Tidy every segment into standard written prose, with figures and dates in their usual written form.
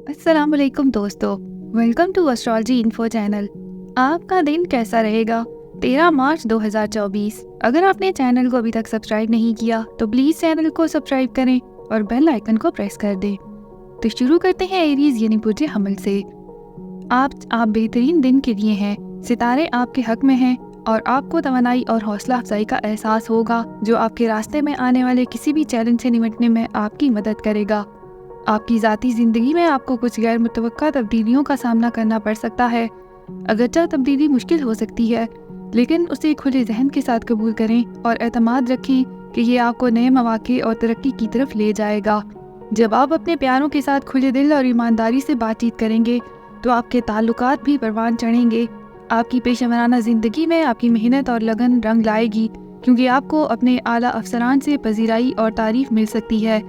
अस्सलाम वालेकुम दोस्तों, welcome to astrology info channel. आपका दिन कैसा रहेगा? 13 मार्च 2024। अगर आपने चैनल को अभी तक सब्सक्राइब नहीं किया तो प्लीज़ चैनल को सब्सक्राइब करें और बेल आइकन को प्रेस कर दें। तो शुरू करते हैं एरीज यानी बुर्ज हमल से। आप बेहतरीन दिन के लिए हैं। सितारे आपके हक में हैं और आपको तवानाई और हौसला अफजाई का एहसास होगा जो आपके रास्ते में आने वाले किसी भी चैलेंज से निपटने में आपकी मदद करेगा। आपकी ज़ाती ज़िंदगी में आपको कुछ गैर मुतवक्का तब्दीलियों का सामना करना पड़ सकता है। अगरचे तब्दीली मुश्किल हो सकती है, लेकिन उसे खुले जहन के साथ कबूल करें और एतमाद रखें कि ये आपको नए मौके और तरक्की की तरफ ले जाएगा। जब आप अपने प्यारों के साथ खुले दिल और ईमानदारी से बातचीत करेंगे तो आपके ताल्लुकात भी परवान चढ़ेंगे। आपकी पेशेवराना ज़िंदगी में आपकी मेहनत और लगन रंग लाएगी, क्योंकि आपको अपने आला अफसरान से पजीराई और तारीफ मिल सकती है।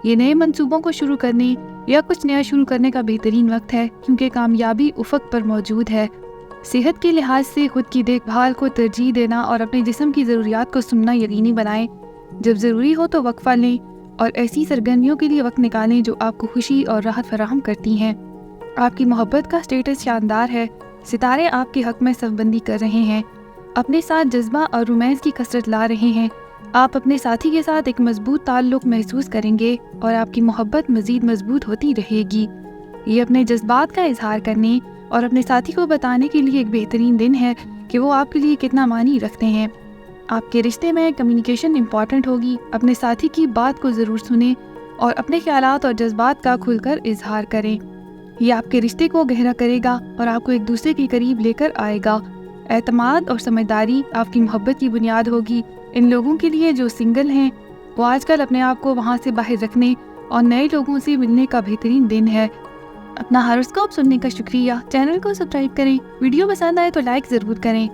ये नए मंसूबों को शुरू करने या कुछ नया शुरू करने का बेहतरीन वक्त है, क्योंकि कामयाबी उफ़क़ पर मौजूद है। सेहत के लिहाज से खुद की देखभाल को तरजीह देना और अपने जिस्म की ज़रूरियात को सुनना यकीनी बनाएं। जब ज़रूरी हो तो वक्फ़ा लें और ऐसी सरगर्मियों के लिए वक्त निकालें जो आपको खुशी और राहत फराहम करती हैं। आपकी मोहब्बत का स्टेटस शानदार है। सितारे आपके हक़ में सफ़बंदी कर रहे हैं, अपने साथ जज्बा और रोमांस की कसरत ला रहे हैं। आप अपने साथी के साथ एक मजबूत ताल्लुक़ महसूस करेंगे और आपकी मोहब्बत मज़ीद मजबूत होती रहेगी। ये अपने जज्बात का इजहार करने और अपने साथी को बताने के लिए एक बेहतरीन दिन है कि वो आपके लिए कितना मानी रखते हैं। आपके रिश्ते में कम्युनिकेशन इम्पॉर्टेंट होगी। अपने साथी की बात को ज़रूर सुनें और अपने ख्यालात और जज्बात का खुलकर इजहार करें। ये आपके रिश्ते को गहरा करेगा और आपको एक दूसरे के करीब लेकर आएगा। एतमाद और समझदारी आपकी मोहब्बत की बुनियाद होगी। इन लोगों के लिए जो सिंगल हैं वो आजकल अपने आप को वहाँ से बाहर रखने और नए लोगों से मिलने का बेहतरीन दिन है। अपना हॉरोस्कोप सुनने का शुक्रिया। चैनल को सब्सक्राइब करें। वीडियो पसंद आए तो लाइक ज़रूर करें।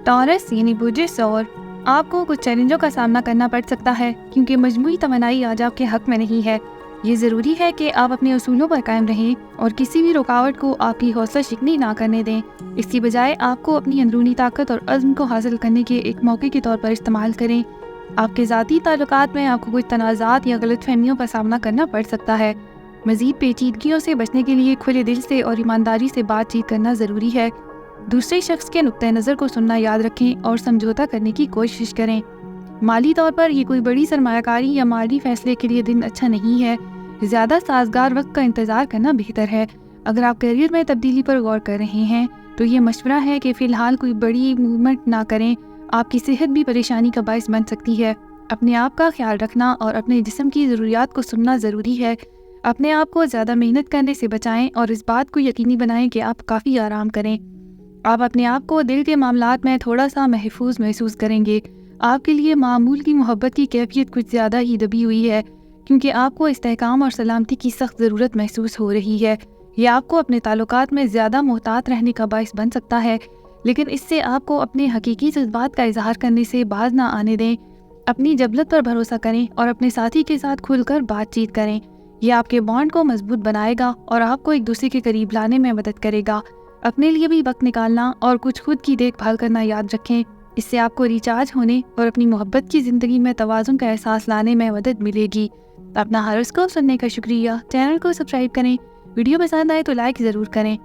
टॉरस यानी बुर्ज सौर, आपको कुछ चैलेंजों का सामना करना पड़ सकता है, क्योंकि मजमूई तमन्नाई आज आपके हक़ में नहीं है। ये ज़रूरी है कि आप अपने असूलों पर कायम रहें और किसी भी रुकावट को आपकी हौसला शिकनी ना करने दें। इसकी बजाय आपको अपनी अंदरूनी ताकत और अज़्म को हासिल करने के एक मौके के तौर पर इस्तेमाल करें। आपके ज़ाती ताल्लुकात में आपको कुछ तनाज़ात या गलतफहमियों का सामना करना पड़ सकता है। मज़ीद पेचीदगियों से बचने के लिए खुले दिल से और ईमानदारी से बातचीत करना ज़रूरी है। दूसरे शख्स के नुक्ते नज़र को सुनना याद रखें और समझौता करने की कोशिश करें। माली तौर पर ये कोई बड़ी सरमायाकारी या माली फैसले के लिए दिन अच्छा नहीं है। ज़्यादा साजगार वक्त का इंतज़ार करना बेहतर है। अगर आप करियर में तब्दीली पर गौर कर रहे हैं तो ये मशवरा है कि फ़िलहाल कोई बड़ी मूवमेंट ना करें। आपकी सेहत भी परेशानी का बायस बन सकती है। अपने आप का ख्याल रखना और अपने जिस्म की ज़रूरियात को सुनना ज़रूरी है। अपने आप को ज़्यादा मेहनत करने से बचाएं और इस बात को यकीनी बनाएं कि आप काफ़ी आराम करें। आप अपने आप को दिल के मामलात में थोड़ा सा महफूज महसूस करेंगे। आपके लिए मामूल की मोहब्बत की कैफियत कुछ ज़्यादा ही दबी हुई है, क्योंकि आपको इस्तेहकाम और सलामती की सख्त ज़रूरत महसूस हो रही है। यह आपको अपने ताल्लुकात में ज़्यादा मोहतात रहने का बायस बन सकता है, लेकिन इससे आपको अपने हकीकी जज्बात का इजहार करने से बाज ना आने दें। अपनी जबलत पर भरोसा करें और अपने साथी के साथ खुलकर बातचीत करें। यह आपके बॉन्ड को मजबूत बनाएगा और आपको एक दूसरे के करीब लाने में मदद करेगा। अपने लिए भी वक्त निकालना और कुछ खुद की देखभाल करना याद रखें। इससे आपको रिचार्ज होने और अपनी मोहब्बत की ज़िंदगी में तवाज़ुन का एहसास लाने में मदद मिलेगी। अपना हॉरोस्कोप सुनने का शुक्रिया। चैनल को सब्सक्राइब करें। वीडियो पसंद आए तो लाइक ज़रूर करें।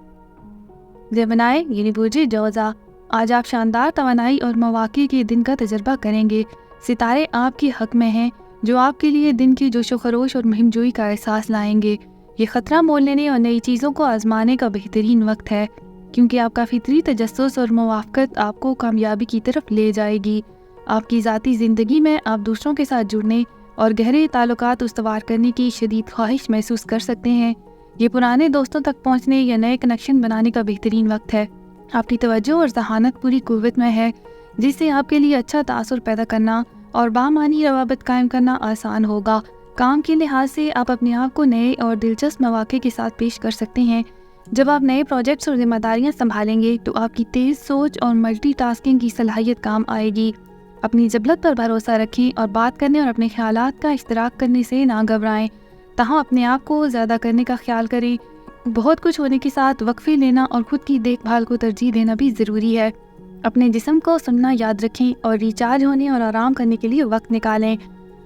जेमिनी यानी बुर्ज जौज़ा, आज आप शानदार तवानाई और मौके के दिन का तजर्बा करेंगे। सितारे आपके हक़ में हैं, जो आपके लिए दिन की जोशो खरोश और मुहिमजोई का एहसास लाएंगे। ये ख़तरा मोल लेने और नई चीज़ों को आजमाने का बेहतरीन वक्त है, क्योंकि आपका फितरी तजस्सुस और मुवाफ़क़त आपको कामयाबी की तरफ ले जाएगी। आपकी ज़ाती ज़िंदगी में आप दूसरों के साथ जुड़ने और गहरे ताल्लुकात उस्तवार करने की शदीद ख्वाहिश महसूस कर सकते हैं। ये पुराने दोस्तों तक पहुंचने या नए कनेक्शन बनाने का बेहतरीन वक्त है। आपकी तवज्जो और ज़हानत पूरी कुव्वत में है, जिससे आपके लिए अच्छा तासुर पैदा करना और बामानी रवाबत कायम करना आसान होगा। काम के लिहाज से आप अपने आप को नए और दिलचस्प मौके के साथ पेश कर सकते हैं। जब आप नए प्रोजेक्ट्स और जिम्मेदारियां संभालेंगे तो आपकी तेज़ सोच और मल्टीटास्किंग की सलाहियत काम आएगी। अपनी जबलत पर भरोसा रखें और बात करने और अपने ख्यालात का इश्तराक करने से ना घबराएं। तहाँ अपने आप को ज़्यादा करने का ख्याल करें। बहुत कुछ होने के साथ वक्फे लेना और ख़ुद की देखभाल को तरजीह देना भी ज़रूरी है। अपने जिस्म को सुनना याद रखें और रिचार्ज होने और आराम करने के लिए वक्त निकालें।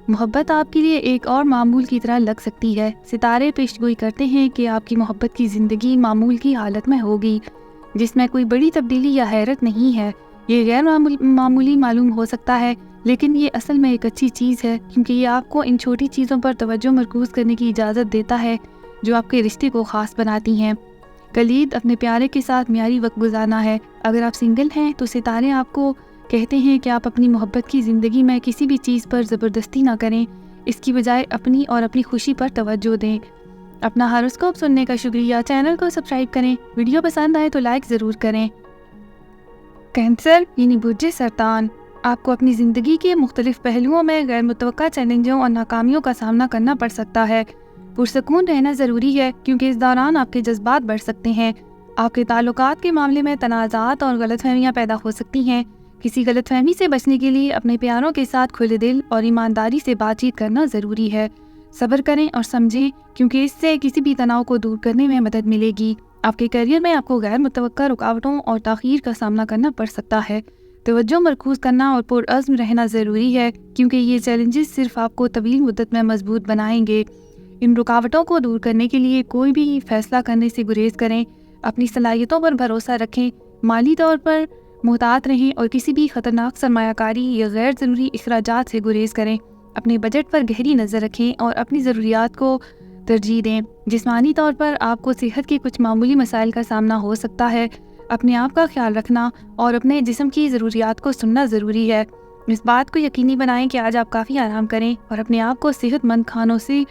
محبت آپ کے لیے ایک اور معمول کی طرح لگ سکتی ہے۔ ستارے پیشگوئی کرتے ہیں کہ آپ کی محبت کی زندگی معمول کی حالت میں ہوگی، جس میں کوئی بڑی تبدیلی یا حیرت نہیں ہے۔ یہ غیر معمولی معلوم ہو سکتا ہے، لیکن یہ اصل میں ایک اچھی چیز ہے، کیونکہ یہ آپ کو ان چھوٹی چیزوں پر توجہ مرکوز کرنے کی اجازت دیتا ہے جو آپ کے رشتے کو خاص بناتی ہیں۔ کلید اپنے پیارے کے ساتھ معیاری وقت گزارنا ہے۔ اگر آپ سنگل ہیں تو ستارے آپ کو کہتے ہیں کہ آپ اپنی محبت کی زندگی میں کسی بھی چیز پر زبردستی نہ کریں، اس کی بجائے اپنی خوشی پر توجہ دیں۔ اپنا ہاروسکوپ سننے کا شکریہ۔ چینل کو سبسکرائب کریں۔ ویڈیو پسند آئے تو لائک ضرور کریں۔ کینسر یعنی برج سرطان، آپ کو اپنی زندگی کے مختلف پہلوؤں میں غیر متوقع چیلنجوں اور ناکامیوں کا سامنا کرنا پڑ سکتا ہے۔ پرسکون رہنا ضروری ہے، کیونکہ اس دوران آپ کے جذبات بڑھ سکتے ہیں۔ آپ کے تعلقات کے معاملے میں تنازعات اور غلط فہمیاں پیدا ہو سکتی ہیں۔ کسی غلط فہمی سے بچنے کے لیے اپنے پیاروں کے ساتھ کھلے دل اور ایمانداری سے بات چیت کرنا ضروری ہے۔ صبر کریں اور سمجھیں، کیونکہ اس سے کسی بھی تناؤ کو دور کرنے میں مدد ملے گی۔ آپ کے کیریئر میں آپ کو غیر متوقع رکاوٹوں اور تاخیر کا سامنا کرنا پڑ سکتا ہے۔ توجہ مرکوز کرنا اور پرعزم رہنا ضروری ہے، کیونکہ یہ چیلنجز صرف آپ کو طویل مدت میں مضبوط بنائیں گے۔ ان رکاوٹوں کو دور کرنے کے لیے کوئی بھی فیصلہ کرنے سے گریز کریں۔ اپنی صلاحیتوں پر بھروسہ رکھیں، مالی طور پر محتاط رہیں اور کسی بھی خطرناک سرمایہ کاری یا غیر ضروری اخراجات سے گریز کریں۔ اپنے بجٹ پر گہری نظر رکھیں اور اپنی ضروریات کو ترجیح دیں۔ جسمانی طور پر آپ کو صحت کے کچھ معمولی مسائل کا سامنا ہو سکتا ہے۔ اپنے آپ کا خیال رکھنا اور اپنے جسم کی ضروریات کو سننا ضروری ہے۔ اس بات کو یقینی بنائیں کہ آج آپ کافی آرام کریں اور اپنے آپ کو صحت مند کھانوں سے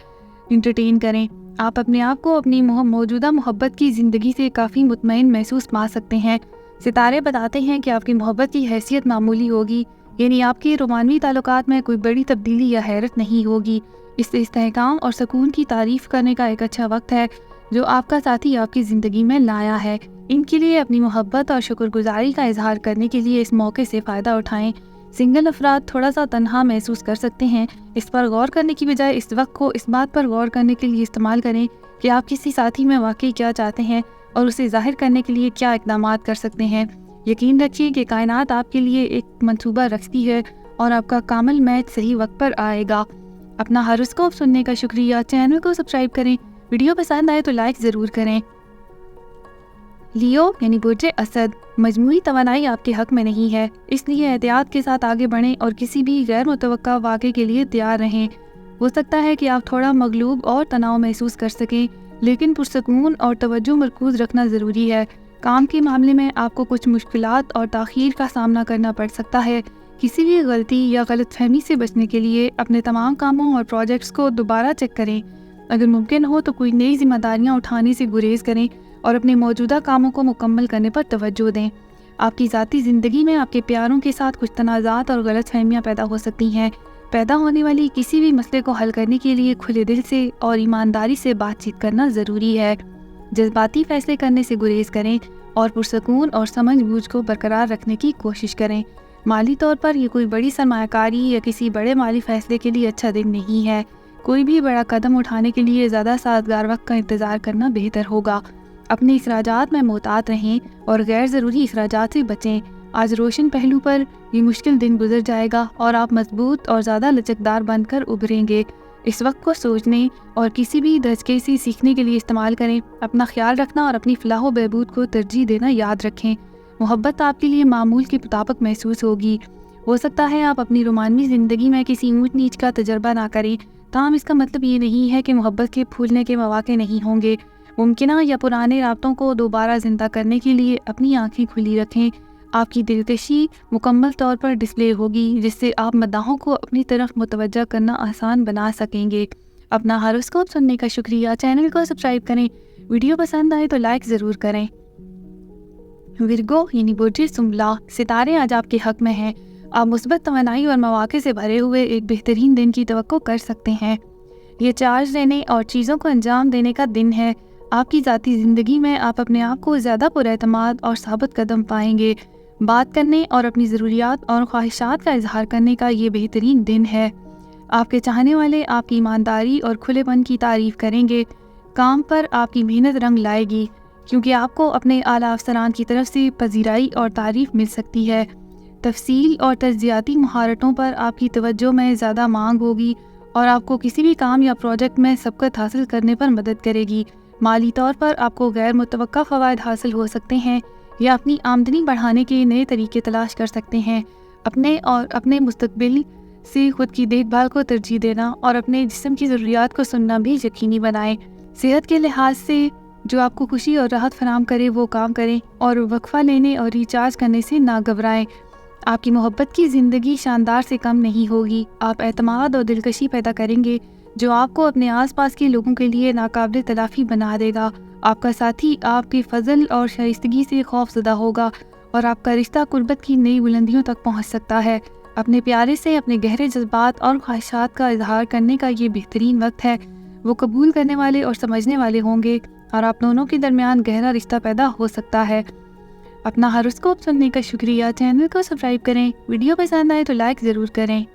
انٹرٹین کریں۔ آپ اپنے آپ کو اپنی موجودہ محبت کی زندگی سے کافی مطمئن محسوس پا سکتے ہیں۔ ستارے بتاتے ہیں کہ آپ کی محبت کی حیثیت معمولی ہوگی، یعنی آپ کے رومانوی تعلقات میں کوئی بڑی تبدیلی یا حیرت نہیں ہوگی۔ اس استحکام اور سکون کی تعریف کرنے کا ایک اچھا وقت ہے جو آپ کا ساتھی آپ کی زندگی میں لایا ہے۔ ان کے لیے اپنی محبت اور شکر گزاری کا اظہار کرنے کے لیے اس موقع سے فائدہ اٹھائیں۔ سنگل افراد تھوڑا سا تنہا محسوس کر سکتے ہیں۔ اس پر غور کرنے کی بجائے اس وقت کو اس بات پر غور کرنے کے لیے استعمال کریں کہ آپ کسی ساتھی میں واقعی کیا چاہتے ہیں اور اسے ظاہر کرنے کے لیے کیا اقدامات کر سکتے ہیں۔ یقین رکھیے کہ کائنات آپ کے لیے ایک منصوبہ رکھتی ہے اور آپ کا کامل میچ صحیح وقت پر آئے گا۔ اپنا ہاروسکوپ سننے کا شکریہ۔ چینل کو سبسکرائب کریں۔ ویڈیو پسند آئے تو لائک ضرور کریں۔ لیو یعنی برج اسد، مجموعی توانائی آپ کے حق میں نہیں ہے، اس لیے احتیاط کے ساتھ آگے بڑھیں اور کسی بھی غیر متوقع واقعے کے لیے تیار رہیں۔ ہو سکتا ہے کہ آپ تھوڑا مغلوب اور تناؤ محسوس کر سکیں، لیکن پرسکون اور توجہ مرکوز رکھنا ضروری ہے۔ کام کے معاملے میں آپ کو کچھ مشکلات اور تاخیر کا سامنا کرنا پڑ سکتا ہے۔ کسی بھی غلطی یا غلط فہمی سے بچنے کے لیے اپنے تمام کاموں اور پروجیکٹس کو دوبارہ چیک کریں۔ اگر ممکن ہو تو کوئی نئی ذمہ داریاں اٹھانے سے گریز کریں اور اپنے موجودہ کاموں کو مکمل کرنے پر توجہ دیں۔ آپ کی ذاتی زندگی میں آپ کے پیاروں کے ساتھ کچھ تنازعات اور غلط فہمیاں پیدا ہو سکتی ہیں۔ پیدا ہونے والی کسی بھی مسئلے کو حل کرنے کے لیے کھلے دل سے اور ایمانداری سے بات چیت کرنا ضروری ہے۔ جذباتی فیصلے کرنے سے گریز کریں اور پرسکون اور سمجھ بوجھ کو برقرار رکھنے کی کوشش کریں۔ مالی طور پر یہ کوئی بڑی سرمایہ کاری یا کسی بڑے مالی فیصلے کے لیے اچھا دن نہیں ہے۔ کوئی بھی بڑا قدم اٹھانے کے لیے زیادہ سازگار وقت کا انتظار کرنا بہتر ہوگا۔ اپنے اخراجات میں محتاط رہیں اور غیر ضروری اخراجات سے بچیں۔ آج روشن پہلو پر یہ مشکل دن گزر جائے گا اور آپ مضبوط اور زیادہ لچکدار بن کر ابھریں گے۔ اس وقت کو سوچنے اور کسی بھی دھچکے سے سیکھنے کے لیے استعمال کریں۔ اپنا خیال رکھنا اور اپنی فلاح و بہبود کو ترجیح دینا یاد رکھیں۔ محبت آپ کے لیے معمول کے مطابق محسوس ہوگی۔ ہو سکتا ہے آپ اپنی رومانوی زندگی میں کسی اونچ نیچ کا تجربہ نہ کریں، تاہم اس کا مطلب یہ نہیں ہے کہ محبت کے پھولنے کے مواقع نہیں ہوں گے۔ ممکنہ یا پرانے رابطوں کو دوبارہ زندہ کرنے کے لیے اپنی آنکھیں کھلی رکھیں۔ آپ کی دلکشی مکمل طور پر ڈسپلے ہوگی، جس سے آپ مداحوں کو اپنی طرف متوجہ کرنا آسان بنا سکیں گے۔ اپنا ہاروسکوپ سننے کا شکریہ۔ چینل کو سبسکرائب کریں۔ ویڈیو پسند آئے تو لائک ضرور کریں۔ ورگو یعنی برج سنبلا، ستارے آج آپ کے حق میں ہیں۔ آپ مثبت توانائی اور مواقع سے بھرے ہوئے ایک بہترین دن کی توقع کر سکتے ہیں۔ یہ چارج لینے اور چیزوں کو انجام دینے کا دن ہے۔ آپ کی ذاتی زندگی میں آپ اپنے آپ کو زیادہ پراعتماد اور ثابت قدم پائیں گے۔ بات کرنے اور اپنی ضروریات اور خواہشات کا اظہار کرنے کا یہ بہترین دن ہے۔ آپ کے چاہنے والے آپ کی ایمانداری اور کھلے پن کی تعریف کریں گے۔ کام پر آپ کی محنت رنگ لائے گی، کیونکہ آپ کو اپنے اعلیٰ افسران کی طرف سے پذیرائی اور تعریف مل سکتی ہے۔ تفصیل اور تجزیاتی مہارتوں پر آپ کی توجہ میں زیادہ مانگ ہوگی और आपको किसी भी काम या प्रोजेक्ट में सबकत हासिल करने पर मदद करेगी। माली तौर पर आपको गैर मुतवक्का फ़वाइद हासिल हो सकते हैं या अपनी आमदनी बढ़ाने के नए तरीके तलाश कर सकते हैं। अपने मुस्तकबिल से खुद की देखभाल को तरजीह देना और अपने जिस्म की ज़रूरियात को सुनना भी यकीनी बनाएं। सेहत के लिहाज से जो आपको खुशी और राहत फराहम करे वो काम करें और वक्फा लेने और रिचार्ज करने से ना घबराएं। आपकी मोहब्बत की ज़िंदगी शानदार से कम नहीं होगी। आप एतमाद और दिलकशी पैदा करेंगे जो आपको अपने आसपास के लोगों के लिए नाकाबिल तलाफ़ी बना देगा। आपका साथी आपके फजल और शाइस्तगी से खौफज़दा होगा और आपका रिश्ता कुर्बत की नई बुलंदियों तक पहुंच सकता है। अपने प्यारे से अपने गहरे जज्बात और ख्वाहिशात का इजहार करने का ये बेहतरीन वक्त है। वो कबूल करने वाले और समझने वाले होंगे और आप दोनों के दरमियान गहरा रिश्ता पैदा हो सकता है। अपना हॉरोस्कोप सुनने का शुक्रिया। चैनल को सब्सक्राइब करें। वीडियो पसंद आए तो लाइक ज़रूर करें।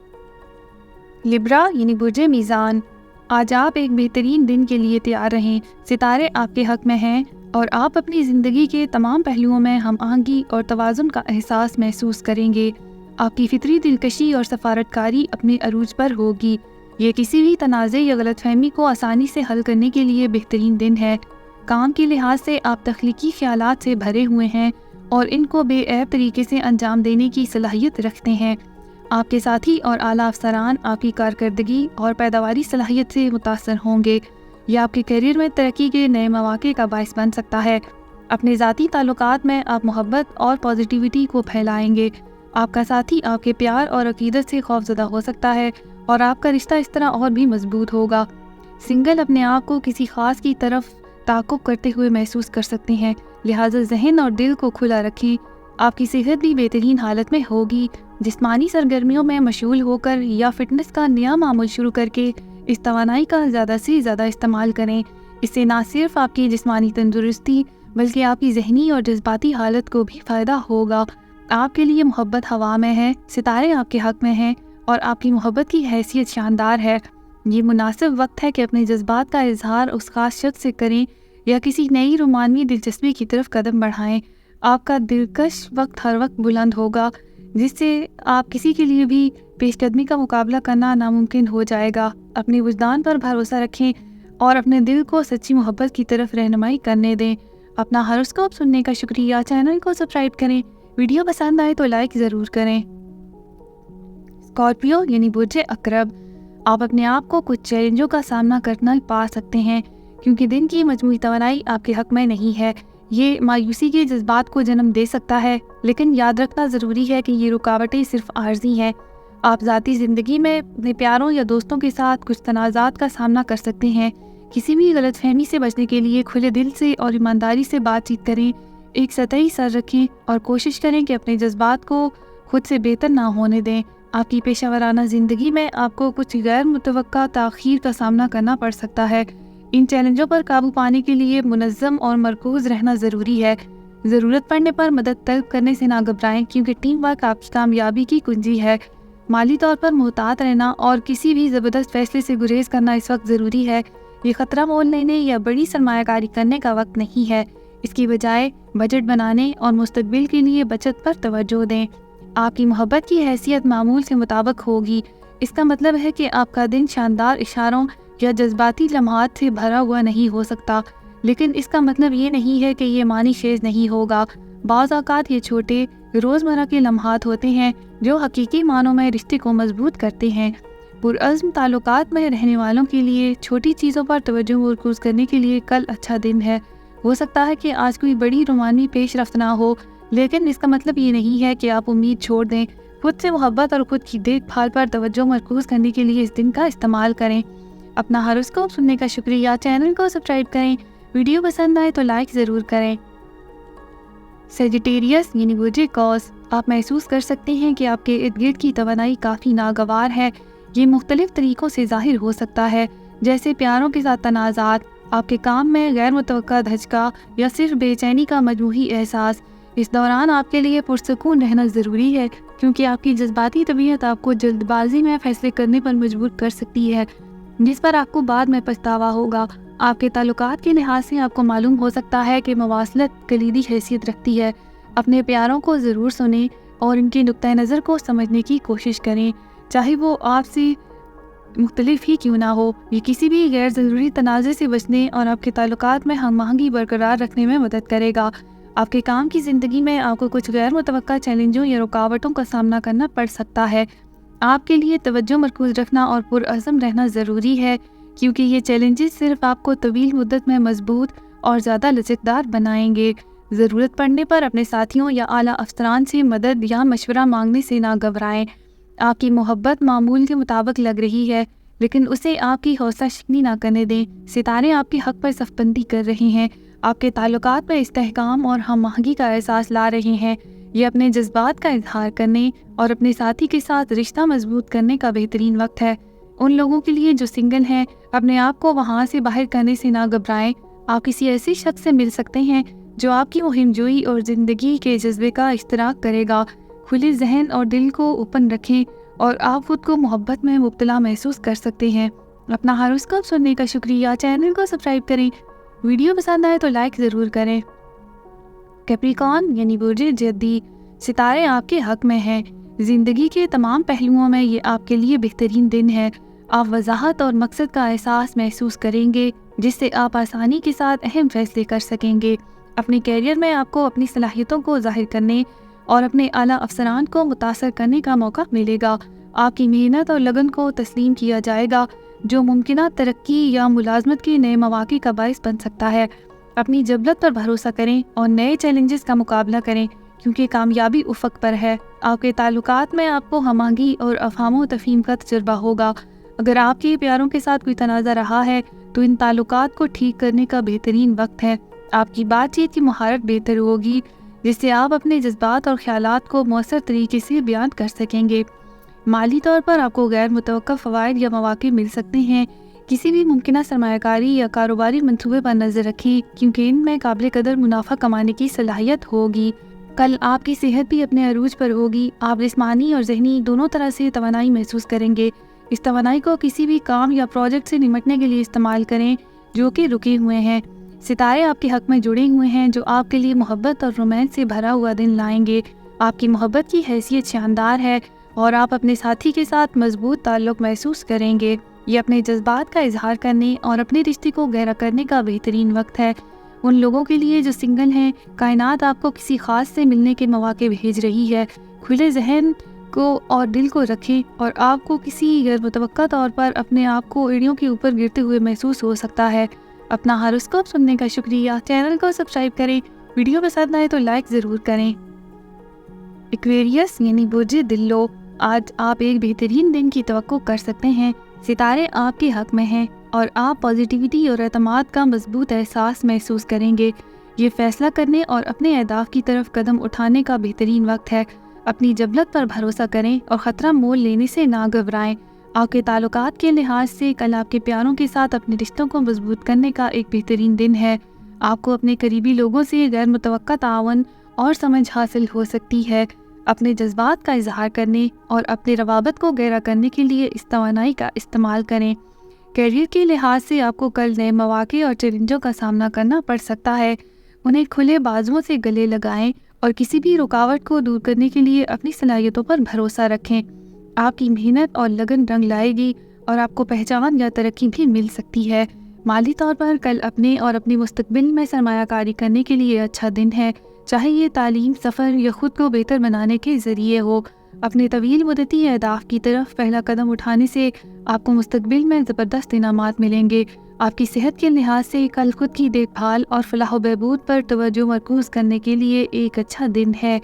लिब्रा यानी बुर्जे मीज़ान, आज आप एक बेहतरीन दिन के लिए तैयार रहें। सितारे आपके हक में हैं और आप अपनी ज़िंदगी के तमाम पहलुओं में हम आहंगी और तवाज़ुन का एहसास महसूस करेंगे। आपकी फितरी दिलकशी और सफारतकारी अपने अरूज पर होगी। ये किसी भी तनाज़े या गलतफहमी को आसानी से हल करने के लिए बेहतरीन दिन है। काम के लिहाज से आप तख्लीकी ख्यालात से भरे हुए हैं और इनको बेऐब तरीके से अंजाम देने की सलाहियत रखते हैं। आपके साथी और आला अफसरान आपकी कारकर्दगी और पैदावारी सलाहियत से मुतासर होंगे। यह आपके करियर में तरक्की के नए मौके का बायस बन सकता है। अपने ज़ाती ताल्लुकात में आप मोहब्बत और पॉजिटिविटी को फैलाएंगे। आपका साथी आपके प्यार और अकीदत से खौफज़दा हो सकता है और आपका रिश्ता इस तरह और भी मजबूत होगा। सिंगल अपने आप को किसी ख़ास की तरफ ताक़ुब करते हुए महसूस कर सकते हैं, लिहाजा जहन और दिल को खुला रखें। आपकी सेहत भी बेहतरीन हालत में होगी। जिस्मानी सरगर्मियों में मशगूल होकर या फिटनेस का नया मामूल शुरू करके इस तवानाई का ज़्यादा से ज़्यादा इस्तेमाल करें। इससे ना सिर्फ आपकी जिस्मानी तंदुरुस्ती बल्कि आपकी जहनी और जज्बाती हालत को भी फ़ायदा होगा। आपके लिए मोहब्बत हवा में है, सितारे आपके हक़ में हैं और आपकी मोहब्बत की हैसियत शानदार है। ये मुनासिब वक्त है कि अपने जज्बात का इजहार उस ख़ास शख्स से करें या किसी नई रोमानवी दिलचस्पी की तरफ कदम बढ़ाएं। आपका दिलकश वक्त हर वक्त बुलंद होगा जिससे आप किसी के लिए भी पेशकदमी का मुकाबला करना नामुमकिन हो जाएगा। अपने वजदान पर भरोसा रखें और अपने दिल को सच्ची मोहब्बत की तरफ रहनुमाई करने दें। अपना हॉरोस्कोप सुनने का शुक्रिया। चैनल को सब्सक्राइब करें। वीडियो पसंद आए तो लाइक ज़रूर करें। स्कॉर्पियो यानी बुर्जे अकरब, आप अपने आप को कुछ चैलेंजों का सामना करना पा सकते हैं क्योंकि दिन की मजमूई तवानाई आपके हक में नहीं है। ये मायूसी के जज्बात को जन्म दे सकता है, लेकिन याद रखना ज़रूरी है कि ये रुकावटें सिर्फ आर्जी हैं। आप ज़ाती ज़िंदगी में अपने प्यारों या दोस्तों के साथ कुछ तनाज़ात का सामना कर सकते हैं। किसी भी गलतफहमी से बचने के लिए खुले दिल से और ईमानदारी से बातचीत करें। एक सतही सर रखें और कोशिश करें कि अपने जज्बात को खुद से बेहतर ना होने दें। आपकी पेशावराना ज़िंदगी में आपको कुछ गैर मुतवक्का ताख़ीर का सामना करना पड़ सकता है। इन चैलेंजों पर काबू पाने के लिए मुनज़्ज़म और मरकूज़ रहना ज़रूरी है। ज़रूरत पड़ने पर मदद तलब करने से ना घबराएं क्योंकि टीम वर्क आपकी कामयाबी की कुंजी है। माली तौर पर मुहतात रहना और किसी भी ज़बरदस्त फैसले से गुरेज करना इस वक्त ज़रूरी है। ये ख़तरा मोल लेने या बड़ी सरमायाकारी करने का वक्त नहीं है। इसकी बजाय बजट बनाने और मुस्तकबिल के लिए बचत पर तवज्जो दें। आपकी मोहब्बत की हैसियत मामूल से मुताबिक होगी। इसका मतलब है कि आपका दिन शानदार इशारों या जज्बाती लम्हात से भरा हुआ नहीं हो सकता, लेकिन इसका मतलब ये नहीं है कि ये मानी शेज नहीं होगा। बाज़ औक़ात ये छोटे रोज़मर्रा के लम्हात होते हैं जो हकीकी मानों में रिश्ते को मजबूत करते हैं। पुरअज़्म ताल्लुकात में रहने वालों के लिए छोटी चीज़ों पर तवज्जो मरकूज़ करने के लिए कल अच्छा दिन है। हो सकता है कि आज कोई बड़ी रोमानी पेशरफ्त ना हो, लेकिन इसका मतलब ये नहीं है कि आप उम्मीद छोड़ दें। खुद से मोहब्बत और खुद की देखभाल पर तवज्जो मरकूज़ करने के लिए इस दिन का इस्तेमाल करें। अपना हॉरोस्कोप सुनने का शुक्रिया। चैनल को सब्सक्राइब करें। वीडियो पसंद आए तो लाइक ज़रूर करें। सेजिटेरियस यानी बुर्जे कौस, आप महसूस कर सकते हैं कि आपके इर्द गिर्द की तवानाई काफ़ी नागवार है। ये मुख्तलिफ तरीक़ों से ज़ाहिर हो सकता है, जैसे प्यारों के साथ तनाज़ात, आपके काम में गैर मुतवक्का धचका या सिर्फ बेचैनी का मजमूई एहसास। इस दौरान आपके लिए पुरसकून रहना ज़रूरी है क्योंकि आपकी जज्बाती तबीयत आपको जल्दबाजी में फ़ैसले करने पर मजबूर कर सकती है, जिस पर आपको बाद में पछतावा होगा। आपके ताल्लुकात के लिहाज से आपको मालूम हो सकता है कि मवासलत कलीदी हैसियत रखती है। अपने प्यारों को ज़रूर सुनें और इनके नुक्ता नज़र को समझने की कोशिश करें, चाहे वो आपसे मुख्तलिफ ही क्यों ना हो, ये किसी भी गैर ज़रूरी तनाज़े से बचने और आपके ताल्लुकात में हम आहंगी बरकरार रखने में मदद करेगा। आपके काम की ज़िंदगी में आपको कुछ गैर मुतवक्का चैलेंजों या रुकावटों का सामना करना पड़ सकता है। आपके लिए तवज्जो मरकूज़ रखना और पुरअज़म रहना ज़रूरी है, क्योंकि ये चैलेंजेस सिर्फ आपको तवील मुद्दत में मजबूत और ज़्यादा लचकदार बनाएंगे। ज़रूरत पड़ने पर अपने साथियों या आला अफसरान से मदद या मशवरा मांगने से ना घबराएं। आपकी मोहब्बत मामूल के मुताबिक लग रही है, लेकिन उसे आपकी हौसला शिकनी ना करने दें। सितारे आपके हक़ पर सफ़बंदी कर रहे हैं, आपके ताल्लुकात में इस्तेहकाम और हम आहंगी का एहसास ला रहे हैं। ये अपने जज्बात का इजहार करने और अपने साथी के साथ रिश्ता मजबूत करने का बेहतरीन वक्त है। उन लोगों के लिए जो सिंगल हैं, अपने आप को वहाँ से बाहर करने से ना घबराएं। आप किसी ऐसे शख्स से मिल सकते हैं जो आपकी मुहिमजोई और ज़िंदगी के जज्बे का इश्तराक करेगा। खुले जहन और दिल को ओपन रखें और आप खुद को मोहब्बत में मुब्तला महसूस कर सकते हैं। अपना हॉरोस्कोप सुनने का शुक्रिया। चैनल को सब्सक्राइब करें। वीडियो पसंद आए तो लाइक ज़रूर करें। कैप्रिकॉर्न यानी बुर्ज जद्दी, सितारे आपके हक़ में हैं। ज़िंदगी के तमाम पहलुओं में ये आपके लिए बेहतरीन दिन है। आप वजाहत और मकसद का एहसास महसूस करेंगे, जिससे आप आसानी के साथ अहम फैसले कर सकेंगे। अपने कैरियर में आपको अपनी सलाहियतों को ज़ाहिर करने और अपने आला अफसरान को मुतासर करने का मौका मिलेगा। आपकी मेहनत और लगन को तस्लीम किया जाएगा, जो मुमकिन तरक्की या मुलाजमत के नए मौक़े का बाइस बन सकता है। अपनी जबलत पर भरोसा करें और नए चैलेंजेस का मुकाबला करें, क्योंकि कामयाबी उफ़क़ पर है। आपके ताल्लुकात में आपको हमांगी और अफ़हाम तफ़हीम का तजुर्बा होगा। अगर आपके प्यारों के साथ कोई तनाज़ा रहा है तो इन ताल्लुकात को ठीक करने का बेहतरीन वक्त है। आपकी बातचीत की महारत बेहतर होगी, जिससे आप अपने जज्बात और ख़यालात को मौसर तरीके से बयान कर सकेंगे। माली तौर पर आपको गैर मुतवक्का फ़वाइद या मौक़े मिल सकते हैं। किसी भी मुमकिन सरमायाकारी या कारोबारी मंसूबे पर नज़र रखें, क्योंकि इनमें काबिल कदर मुनाफा कमाने की सलाहियत होगी। कल आपकी सेहत भी अपने अरूज पर होगी। आप जिस्मानी और ज़हनी दोनों तरह से तवानाई महसूस करेंगे। इस तवानाई को किसी भी काम या प्रोजेक्ट से निमटने के लिए इस्तेमाल करें जो कि रुके हुए हैं। सितारे आपके हक़ में जुड़े हुए हैं, जो आपके लिए मोहब्बत और रोमांस से भरा हुआ दिन लाएंगे। आपकी मोहब्बत की हैसियत शानदार है और आप अपने साथी के साथ मजबूत ताल्लुक़ महसूस करेंगे। ये अपने जज्बात का इजहार करने और अपने रिश्ते को गहरा करने का बेहतरीन वक्त है। उन लोगों के लिए जो सिंगल हैं, कायनात आपको किसी ख़ास से मिलने के मौके भेज रही है। खुले जहन को और दिल को रखें और आपको किसी गैर मुतवक्का तौर पर अपने आप को एड़ियों के ऊपर गिरते हुए महसूस हो सकता है। अपना हॉरोस्कोप सुनने का शुक्रिया। चैनल को सब्सक्राइब करें। वीडियो पसंद आए तो लाइक ज़रूर करें। एक्वेरियस यानी बुर्ज दिल्लो, आज आप एक बेहतरीन दिन की तवक्को कर सकते हैं। सितारे आपके हक़ में हैं और आप पॉजिटिविटी और एतमाद का मजबूत एहसास महसूस करेंगे। ये फ़ैसला करने और अपने अहदाफ की तरफ कदम उठाने का बेहतरीन वक्त है। अपनी जबलत पर भरोसा करें और ख़तरा मोल लेने से ना घबराएं। आपके ताल्लुकात के लिहाज से कल आपके प्यारों के साथ अपने रिश्तों को मजबूत करने का एक बेहतरीन दिन है। आपको अपने करीबी लोगों से गैर मुतवक्का तावन और समझ हासिल हो सकती है। अपने जज्बात का इजहार करने और अपने रवाबत को गहरा करने के लिए इस तवानाई का इस्तेमाल करें। कैरियर के लिहाज से आपको कल नए मौक़े और चैलेंजों का सामना करना पड़ सकता है। उन्हें खुले बाजुओं से गले लगाएं और किसी भी रुकावट को दूर करने के लिए अपनी सलाहियतों पर भरोसा रखें। आपकी मेहनत और लगन रंग लाएगी और आपको पहचान या तरक्की भी मिल सकती है। माली तौर पर कल अपने और अपने मुस्तकबिल में सरमायाकारी करने के लिए अच्छा दिन है, चाहे ये तालीम, सफ़र या ख़ुद को बेहतर बनाने के ज़रिए हो। अपने तवील मुद्दती अहदाफ की तरफ पहला कदम उठाने से आपको मुस्तकबिल में ज़बरदस्त इनामात मिलेंगे। आपकी सेहत के लिहाज से कल खुद की देखभाल और फलाह बहबूद पर तवज्जो मरकूज़ करने के लिए एक अच्छा दिन है।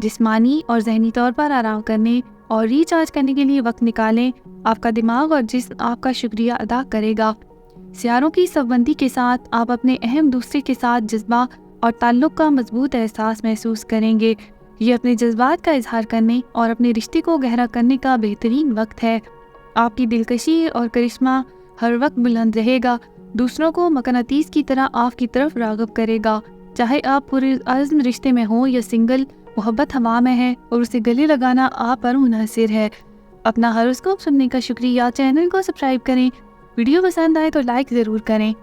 जिस्मानी और ज़हनी तौर पर आराम करने और रिचार्ज करने के लिए वक्त निकालें। आपका दिमाग और जिस्म आपका शुक्रिया अदा करेगा। सियारों की सबबंदी के साथ आप अपने अहम दूसरे के साथ जज्बा और ताल्लुक़ का मजबूत एहसास महसूस करेंगे। ये अपने जज्बात का इजहार करने और अपने रिश्ते को गहरा करने का बेहतरीन वक्त है। आपकी दिलकशी और करिश्मा हर वक्त बुलंद रहेगा, दूसरों को मकनातीस की तरह आपकी तरफ राग़िब करेगा। चाहे आप पूरे अज़्म रिश्ते में हो या सिंगल, मोहब्बत हवा में है और उसे गले लगाना आप पर मुनहसर है। अपना हॉरोस्कोप सुनने का शुक्रिया। चैनल को सब्सक्राइब करें। वीडियो पसंद आए तो लाइक ज़रूर करें।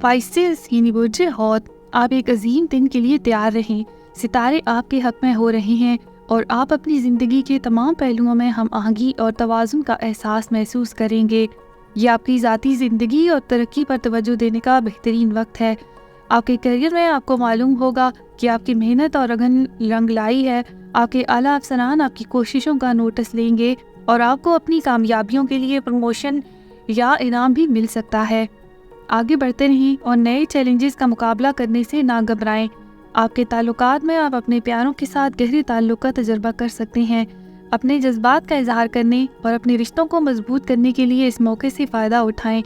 पाइसेस यानी बुर्ज हौत, आप एक अजीम दिन के लिए तैयार रहें। सितारे आपके हक़ में हो रहे हैं اور آپ اپنی زندگی کے تمام پہلوؤں میں ہم آہنگی اور توازن کا احساس محسوس کریں گے۔ یہ آپ کی ذاتی زندگی اور ترقی پر توجہ دینے کا بہترین وقت ہے۔ آپ کے کیریئر میں آپ کو معلوم ہوگا کہ آپ کی محنت اور لگن رنگ لائی ہے۔ آپ کے اعلیٰ افسران آپ کی کوششوں کا نوٹس لیں گے اور آپ کو اپنی کامیابیوں کے لیے پروموشن یا انعام بھی مل سکتا ہے۔ آگے بڑھتے رہیں اور نئے چیلنجز کا مقابلہ کرنے سے نہ گھبرائیں۔ آپ کے تعلقات میں آپ اپنے پیاروں کے ساتھ گہرے تعلق کا تجربہ کر سکتے ہیں۔ اپنے جذبات کا اظہار کرنے اور اپنے رشتوں کو مضبوط کرنے کے لیے اس موقع سے فائدہ اٹھائیں۔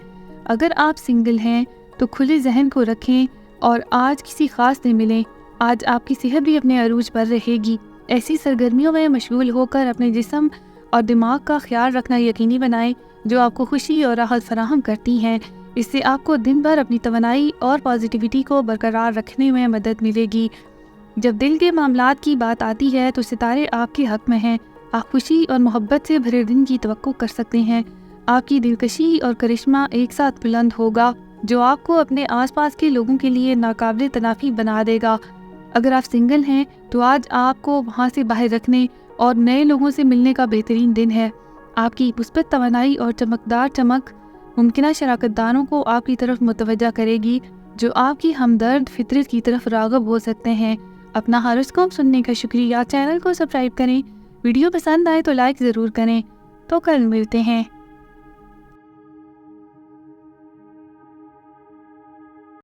اگر آپ سنگل ہیں تو کھلے ذہن کو رکھیں اور آج کسی خاص سے ملیں۔ آج آپ کی صحت بھی اپنے عروج پر رہے گی۔ ایسی سرگرمیوں میں مشغول ہو کر اپنے جسم اور دماغ کا خیال رکھنا یقینی بنائیں جو آپ کو خوشی اور راحت فراہم کرتی ہیں۔ اس سے آپ کو دن بھر اپنی توانائی اور پازیٹیوٹی کو برقرار رکھنے میں مدد ملے گی۔ جب دل کے معاملات کی بات آتی ہے تو ستارے آپ کے حق میں ہیں۔ آپ خوشی اور محبت سے بھرے دن کی توقع کر سکتے ہیں۔ آپ کی دلکشی اور کرشمہ ایک ساتھ بلند ہوگا جو آپ کو اپنے آس پاس کے لوگوں کے لیے ناقابل تنافی بنا دے گا۔ اگر آپ سنگل ہیں تو آج آپ کو وہاں سے باہر رکھنے اور نئے لوگوں سے ملنے کا بہترین دن ہے۔ آپ کی مثبت توانائی اور چمکدار چمک ممکنہ شراکت داروں کو آپ کی طرف متوجہ کرے گی جو آپ کی ہمدرد فطرت کی طرف راغب ہو سکتے ہیں۔ اپنا ہاروسکوپ سننے کا شکریہ۔ چینل کو سبسکرائب کریں۔ ویڈیو پسند آئے تو لائک ضرور کریں۔ تو کل ملتے ہیں۔